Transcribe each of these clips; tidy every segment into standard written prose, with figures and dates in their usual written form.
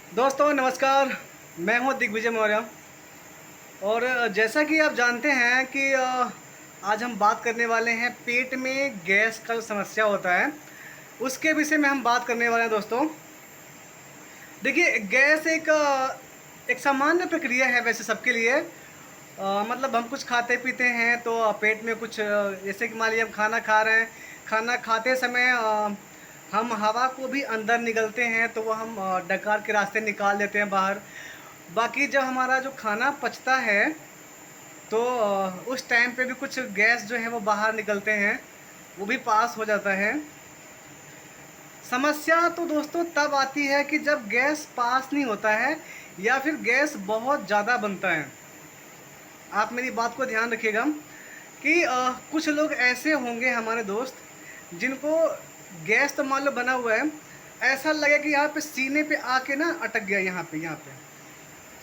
दोस्तों नमस्कार। मैं हूं दिग्विजय मौर्य। और जैसा कि आप जानते हैं कि आज हम बात करने वाले हैं पेट में गैस का जो समस्या होता है उसके विषय में हम बात करने वाले हैं दोस्तों। देखिए गैस एक सामान्य प्रक्रिया है वैसे सबके लिए। मतलब हम कुछ खाते पीते हैं तो पेट में कुछ जैसे कि मान लीजिए हम खाना खा रहे हैं। खाना खाते समय हम हवा को भी अंदर निगलते हैं तो वो हम डकार के रास्ते निकाल देते हैं बाहर। बाकी जब हमारा जो खाना पचता है तो उस टाइम पे भी कुछ गैस जो है वो बाहर निकलते हैं, वो भी पास हो जाता है। समस्या तो दोस्तों तब आती है कि जब गैस पास नहीं होता है या फिर गैस बहुत ज़्यादा बनता है। आप मेरी बात को ध्यान रखिएगा कि कुछ लोग ऐसे होंगे हमारे दोस्त जिनको गैस तो मान लो बना हुआ है, ऐसा लगे कि यहाँ पे सीने पे आके ना अटक गया, यहाँ पे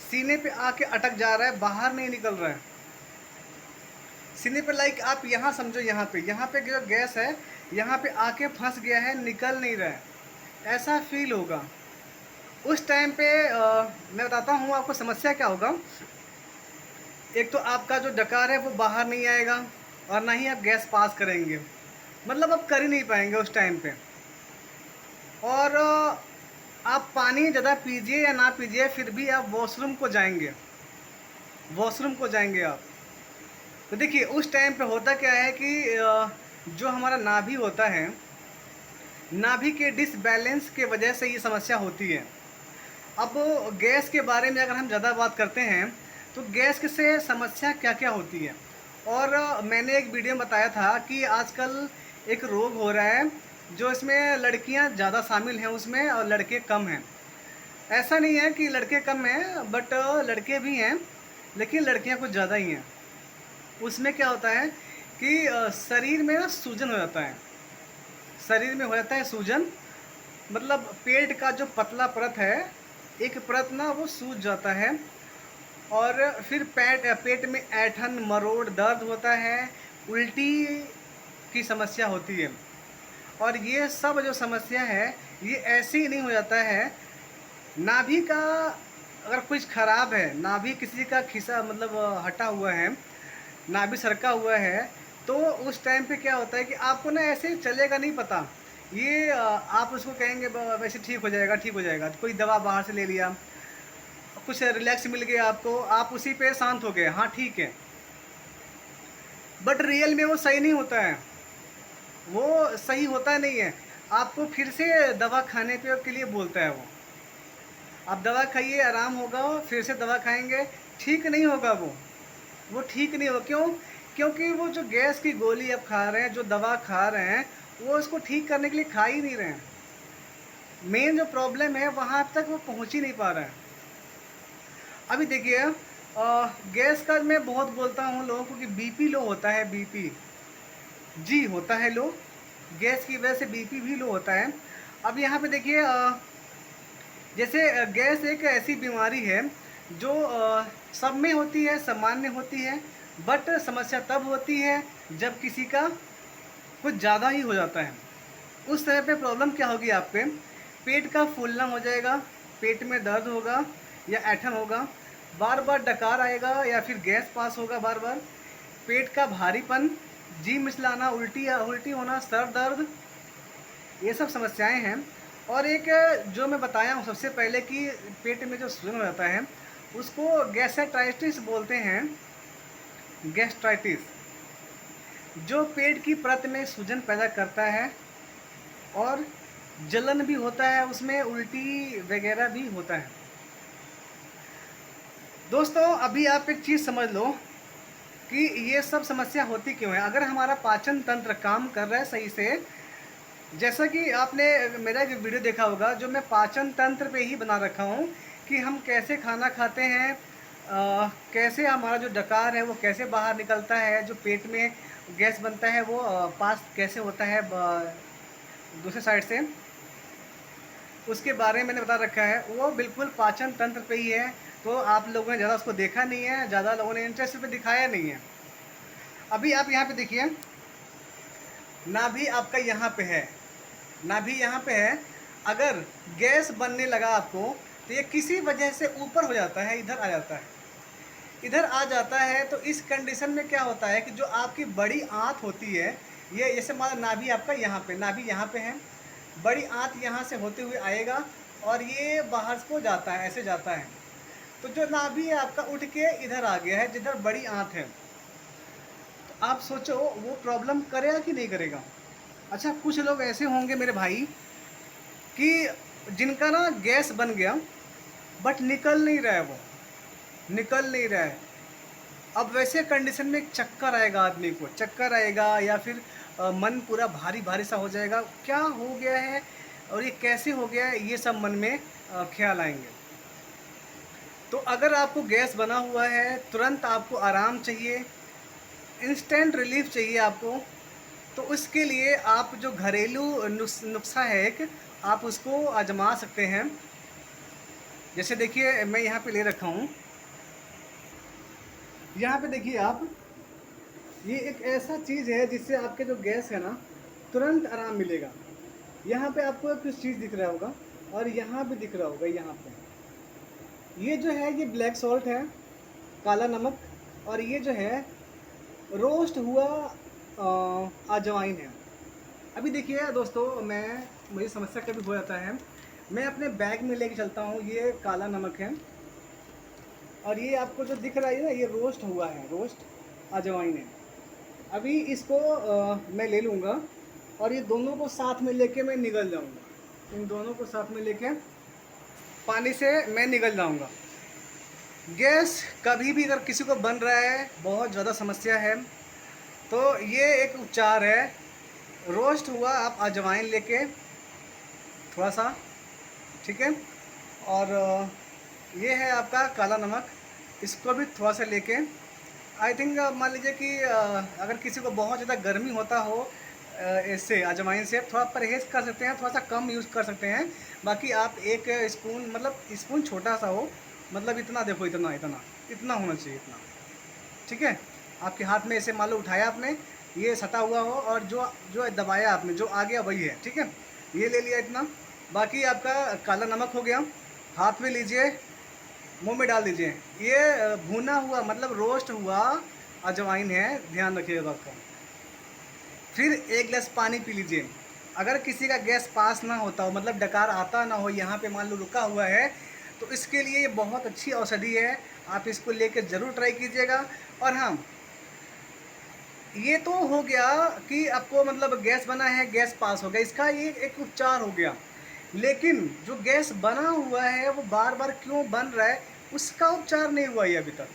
सीने पे आके अटक जा रहा है, बाहर नहीं निकल रहा है। सीने पे लाइक आप यहाँ समझो, यहाँ पे जो गैस है यहाँ पे आके फंस गया है, निकल नहीं रहा है, ऐसा फील होगा। उस टाइम पे मैं बताता हूँ आपको समस्या क्या होगा। एक तो आपका जो डकार है वो बाहर नहीं आएगा और ना ही आप गैस पास करेंगे, मतलब आप कर ही नहीं पाएंगे उस टाइम पे। और आप पानी ज़्यादा पीजिए या ना पीजिए फिर भी आप वॉशरूम को जाएंगे आप। तो देखिए उस टाइम पे होता क्या है कि जो हमारा नाभि होता है, नाभि के डिसबैलेंस के वजह से ये समस्या होती है। अब गैस के बारे में अगर हम ज़्यादा बात करते हैं तो गैस से समस्या क्या क्या होती है। और मैंने एक वीडियो में बताया था कि आजकल एक रोग हो रहा है जो इसमें लड़कियां ज़्यादा शामिल हैं उसमें और लड़के कम हैं। ऐसा नहीं है कि लड़के कम हैं, बट लड़के भी हैं लेकिन लड़कियां कुछ ज़्यादा ही हैं। उसमें क्या होता है कि शरीर में ना सूजन हो जाता है, शरीर में हो जाता है सूजन। मतलब पेट का जो पतला परत है, एक परत ना वो सूज जाता है और फिर पेट में ऐंठन मरोड़ दर्द होता है, उल्टी की समस्या होती है। और ये सब जो समस्या है ये ऐसे ही नहीं हो जाता है। नाभि का अगर कुछ खराब है, नाभि किसी का खिसा मतलब हटा हुआ है, नाभि सरका हुआ है, तो उस टाइम पे क्या होता है कि आपको ना ऐसे चलेगा नहीं पता। ये आप उसको कहेंगे वैसे ठीक हो जाएगा, ठीक हो जाएगा, तो कोई दवा बाहर से ले लिया, कुछ रिलैक्स मिल गया आपको, आप उसी पे शांत हो गए, हाँ ठीक है। बट रियल में वो सही नहीं होता है, वो सही होता नहीं है। आपको फिर से दवा खाने पे के लिए बोलता है वो। आप दवा खाइए आराम होगा, फिर से दवा खाएंगे, ठीक नहीं होगा वो ठीक नहीं होगा। क्यों? क्योंकि वो जो गैस की गोली आप खा रहे हैं, जो दवा खा रहे हैं, वो उसको ठीक करने के लिए खा ही नहीं रहे हैं। मेन जो प्रॉब्लम है वहाँ तक वो पहुँच ही नहीं पा रहा है। अभी देखिए गैस का मैं बहुत बोलता हूँ लोगों को कि बीपी लो होता है, बीपी जी होता है लो, गैस की वजह से बीपी भी लो होता है। अब यहाँ पे देखिए जैसे गैस एक ऐसी बीमारी है जो सब में होती है, सामान्य होती है, बट समस्या तब होती है जब किसी का कुछ ज़्यादा ही हो जाता है। उस तरह पे प्रॉब्लम क्या होगी आप पे, पेट का फूलना हो जाएगा, पेट में दर्द होगा या ऐंठन होगा, बार बार डकार आएगा या फिर गैस पास होगा बार बार, पेट का भारीपन, जी मिचलाना, उल्टी या उल्टी होना, सर दर्द, ये सब समस्याएं हैं। और एक जो मैं बताया हूँ सबसे पहले कि पेट में जो सूजन हो जाता है उसको गैस्ट्राइटिस बोलते हैं। गैस्ट्राइटिस जो पेट की परत में सूजन पैदा करता है और जलन भी होता है, उसमें उल्टी वगैरह भी होता है। दोस्तों अभी आप एक चीज़ समझ लो कि ये सब समस्या होती क्यों है। अगर हमारा पाचन तंत्र काम कर रहा है सही से, जैसा कि आपने मेरा एक वीडियो देखा होगा जो मैं पाचन तंत्र पे ही बना रखा हूँ कि हम कैसे खाना खाते हैं, कैसे हमारा जो डकार है वो कैसे बाहर निकलता है, जो पेट में गैस बनता है वो पास कैसे होता है दूसरे साइड से, उसके बारे में मैंने बता रखा है। वो बिल्कुल पाचन तंत्र पे ही है। तो आप लोगों ने ज़्यादा उसको देखा नहीं है, ज़्यादा लोगों ने इंटरेस्ट पे दिखाया नहीं है। अभी आप यहाँ पे देखिए, नाभि आपका यहाँ पे है, नाभि यहाँ पे है। अगर गैस बनने लगा आपको तो ये किसी वजह से ऊपर हो जाता है, इधर आ जाता है। इधर आ जाता है तो इस कंडीशन में क्या होता है कि जो आपकी बड़ी आंत होती है, ये जैसे मान नाभि आपका यहाँ पे, नाभि यहाँ पे है, बड़ी आंत यहाँ से होते हुए आएगा और ये बाहर को जाता है, ऐसे जाता है। तो जो नाभि है आपका उठ के इधर आ गया है जिधर बड़ी आंत है। तो आप सोचो वो प्रॉब्लम करेगा कि नहीं करेगा। अच्छा, कुछ लोग ऐसे होंगे मेरे भाई कि जिनका ना गैस बन गया बट निकल नहीं रहा है, वो निकल नहीं रहा है। अब वैसे कंडीशन में एक चक्कर आएगा, आदमी को चक्कर आएगा या फिर मन पूरा भारी भारी सा हो जाएगा, क्या हो गया है और ये कैसे हो गया है, ये सब मन में ख्याल आएंगे। तो अगर आपको गैस बना हुआ है, तुरंत आपको आराम चाहिए, इंस्टेंट रिलीफ चाहिए आपको, तो उसके लिए आप जो घरेलू नुस्खा है एक, आप उसको आजमा सकते हैं। जैसे देखिए मैं यहाँ पे ले रखा हूँ, यहाँ पे देखिए आप, ये एक ऐसा चीज़ है जिससे आपके जो गैस है ना तुरंत आराम मिलेगा। यहाँ पे आपको कुछ चीज़ दिख रहा होगा और यहाँ भी दिख रहा होगा, यहाँ पे ये जो है ये ब्लैक सॉल्ट है, काला नमक, और ये जो है रोस्ट हुआ अजवाइन है। अभी देखिए दोस्तों, मुझे समस्या कभी हो जाता है, मैं अपने बैग में लेके चलता हूँ, ये काला नमक है और ये आपको जो दिख रहा है ना, ये रोस्ट हुआ है, रोस्ट अजवाइन है। अभी इसको मैं ले लूँगा और ये दोनों को साथ में लेके मैं निगल जाऊँगा, इन दोनों को साथ में लेके पानी से मैं निगल जाऊँगा। गैस कभी भी अगर किसी को बन रहा है, बहुत ज़्यादा समस्या है, तो ये एक उपचार है। रोस्ट हुआ आप अजवाइन लेके थोड़ा सा, ठीक है, और ये है आपका काला नमक, इसको भी थोड़ा सा लेके, आई थिंक मान लीजिए कि अगर किसी को बहुत ज़्यादा गर्मी होता हो, इससे अजवाइन से थोड़ा परहेज़ कर सकते हैं, थोड़ा सा कम यूज़ कर सकते हैं। बाकी आप एक स्पून, मतलब स्पून छोटा सा हो, मतलब इतना देखो, इतना इतना इतना होना चाहिए, इतना, ठीक है। आपके हाथ में ऐसे मान लो उठाया आपने, ये सटा हुआ हो और जो जो दबाया आपने, जो आ गया वही है, ठीक है। ये ले लिया इतना। बाकी आपका काला नमक हो गया, हाथ में लीजिए, मुंह में डाल दीजिए। ये भुना हुआ मतलब रोस्ट हुआ अजवाइन है, ध्यान रखिएगा बात का। फिर एक गिलास पानी पी लीजिए। अगर किसी का गैस पास ना होता हो, मतलब डकार आता ना हो, यहाँ पे मान लो रुका हुआ है, तो इसके लिए ये बहुत अच्छी औषधि है, आप इसको लेकर ज़रूर ट्राई कीजिएगा। और हाँ, ये तो हो गया कि आपको मतलब गैस बना है, गैस पास हो गया, इसका ये एक उपचार हो गया। लेकिन जो गैस बना हुआ है वो बार बार क्यों बन रहा है, उसका उपचार नहीं हुआ है अभी तक।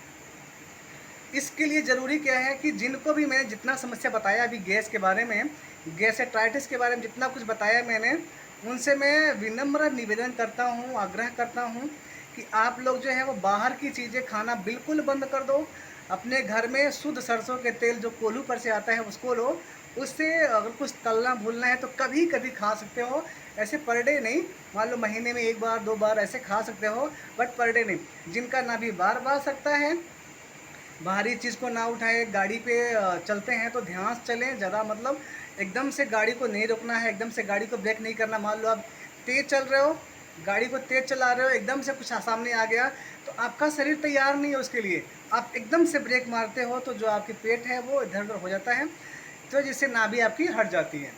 इसके लिए ज़रूरी क्या है कि जिनको भी मैंने जितना समस्या बताया अभी गैस के बारे में, गैसेट्राइटिस के बारे में जितना कुछ बताया मैंने, उनसे मैं विनम्र निवेदन करता हूँ, आग्रह करता हूँ कि आप लोग जो है वो बाहर की चीज़ें खाना बिल्कुल बंद कर दो। अपने घर में शुद्ध सरसों के तेल जो कोल्हू पर से आता है उसको लो, उससे अगर कुछ तलना भूलना है तो कभी कभी खा सकते हो, ऐसे पर डे नहीं। मान लो महीने में एक बार दो बार ऐसे खा सकते हो, बट पर डे नहीं। जिनका ना भी बार बार सकता है, भारी चीज़ को ना उठाए, गाड़ी पे चलते हैं तो ध्यान से चलें ज़्यादा, मतलब एकदम से गाड़ी को नहीं रोकना है, एकदम से गाड़ी को ब्रेक नहीं करना। मान लो आप तेज़ चल रहे हो, गाड़ी को तेज़ चला रहे हो, एकदम से कुछ सामने आ गया तो आपका शरीर तैयार नहीं है उसके लिए, आप एकदम से ब्रेक मारते हो तो जो आपकी पेट है वो इधर उधर हो जाता है, तो जिससे नाभि आपकी हट जाती है।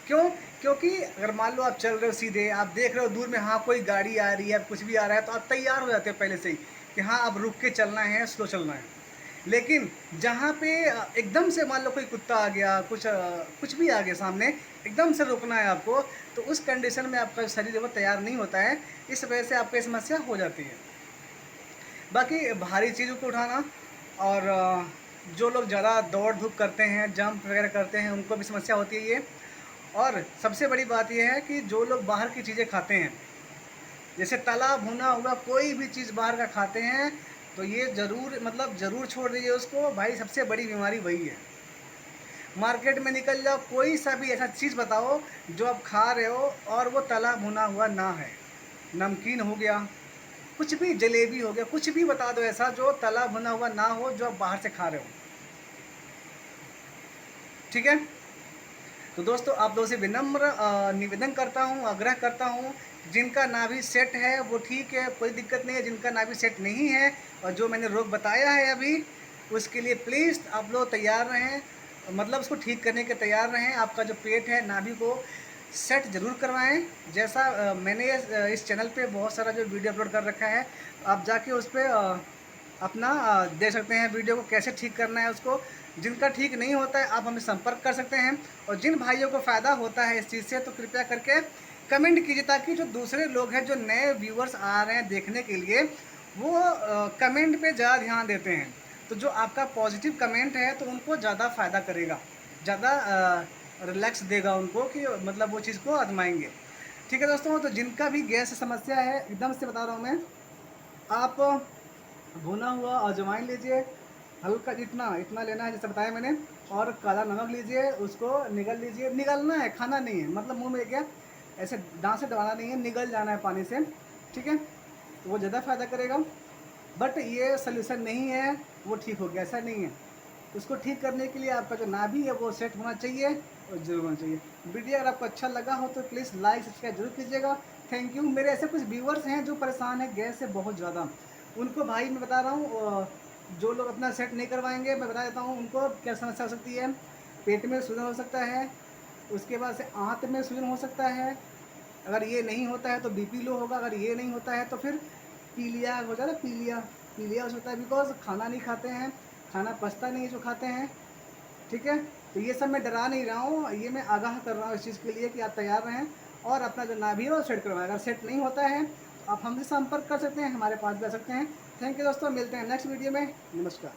क्यों? क्योंकि अगर मान लो आप चल रहे हो सीधे, आप देख रहे हो दूर में हाँ कोई गाड़ी आ रही है, कुछ भी आ रहा है, तो आप तैयार हो जाते हो पहले से ही कि हाँ अब रुक के चलना है, स्लो चलना है। लेकिन जहाँ पे एकदम से मान लो कोई कुत्ता आ गया, कुछ भी आ गया सामने, एकदम से रोकना है आपको, तो उस कंडीशन में आपका शरीर वो तैयार नहीं होता है, इस वजह से आपको समस्या हो जाती है। बाकी भारी चीज़ों को उठाना, और जो लोग ज़्यादा दौड़ धूप करते हैं, जंप वगैरह करते हैं, उनको भी समस्या होती है ये। और सबसे बड़ी बात यह है कि जो लोग बाहर की चीज़ें खाते हैं, जैसे तला भुना हुआ कोई भी चीज़ बाहर का खाते हैं, तो ये ज़रूर, मतलब ज़रूर छोड़ दीजिए उसको भाई, सबसे बड़ी बीमारी वही है। मार्केट में निकल जाओ, कोई सा भी ऐसा चीज़ बताओ जो आप खा रहे हो और वो तला भुना हुआ ना है, नमकीन हो गया, कुछ भी, जलेबी हो गया, कुछ भी बता दो ऐसा जो तला भुना हुआ ना हो, जो आप बाहर से खा रहे हो, ठीक है। तो दोस्तों आप लोगों से विनम्र निवेदन करता हूँ, आग्रह करता हूँ, जिनका नाभि सेट है वो ठीक है, कोई दिक्कत नहीं है। जिनका नाभि सेट नहीं है और जो मैंने रोग बताया है अभी, उसके लिए प्लीज़ आप लोग तैयार रहें, मतलब उसको ठीक करने के तैयार रहें। आपका जो पेट है, नाभि को सेट ज़रूर करवाएं। जैसा मैंने इस चैनल पे बहुत सारा जो वीडियो अपलोड कर रखा है, आप जाके उस पर अपना देख सकते हैं वीडियो को कैसे ठीक करना है उसको। जिनका ठीक नहीं होता है आप हमें संपर्क कर सकते हैं, और जिन भाइयों को फ़ायदा होता है इस चीज़ से तो कृपया करके कमेंट कीजिए, ताकि जो दूसरे लोग हैं, जो नए व्यूअर्स आ रहे हैं देखने के लिए, वो कमेंट पे ज़्यादा ध्यान देते हैं। तो जो आपका पॉजिटिव कमेंट है तो उनको ज़्यादा फ़ायदा करेगा, ज़्यादा रिलैक्स देगा उनको, कि मतलब वो चीज़ को आजमाएंगे। ठीक है दोस्तों, तो जिनका भी गैस समस्या है, एकदम से बता रहा हूँ मैं, आप भुना हुआ अजवाइन लीजिए, हल्का जितना इतना लेना है जैसे बताया मैंने, और काला नमक लीजिए, उसको निगल लीजिए। निगलना है, खाना नहीं है, मतलब मुंह में क्या ऐसे दांत से दबाना नहीं है, निगल जाना है पानी से। ठीक है, तो वो ज़्यादा फ़ायदा करेगा। बट ये सल्यूशन नहीं है वो ठीक हो गया, ऐसा नहीं है। उसको ठीक करने के लिए आपका जो नाभि है वो सेट होना चाहिए, और जरूर होना चाहिए। वीडियो अगर आपको अच्छा लगा हो तो प्लीज़ लाइक सब्सक्राइब जरूर कीजिएगा। Thank you. मेरे ऐसे कुछ व्यूअर्स हैं जो परेशान है गैस से बहुत ज़्यादा, उनको भाई मैं बता रहा हूँ, जो लोग अपना सेट नहीं करवाएंगे, मैं बता देता हूँ उनको क्या समस्या हो सकती है। पेट में सूजन हो सकता है, उसके बाद से आंत में सूजन हो सकता है। अगर ये नहीं होता है तो बीपी लो होगा, अगर ये नहीं होता है तो फिर पीलिया हो जाता है, पीलिया पीलिया हो सकता है, बिकॉज खाना नहीं खाते हैं, खाना पचता नहीं है जो खाते हैं। ठीक है, तो ये सब मैं डरा नहीं रहा हूँ, ये मैं आगाह कर रहा हूँ इस चीज़ के लिए कि आप तैयार रहें और अपना जो नाभि है वो सेट करवाएं। अगर सेट नहीं होता है तो आप हमसे संपर्क कर सकते हैं, हमारे पास भी आ सकते हैं। थैंक यू दोस्तों, मिलते हैं नेक्स्ट वीडियो में। नमस्कार।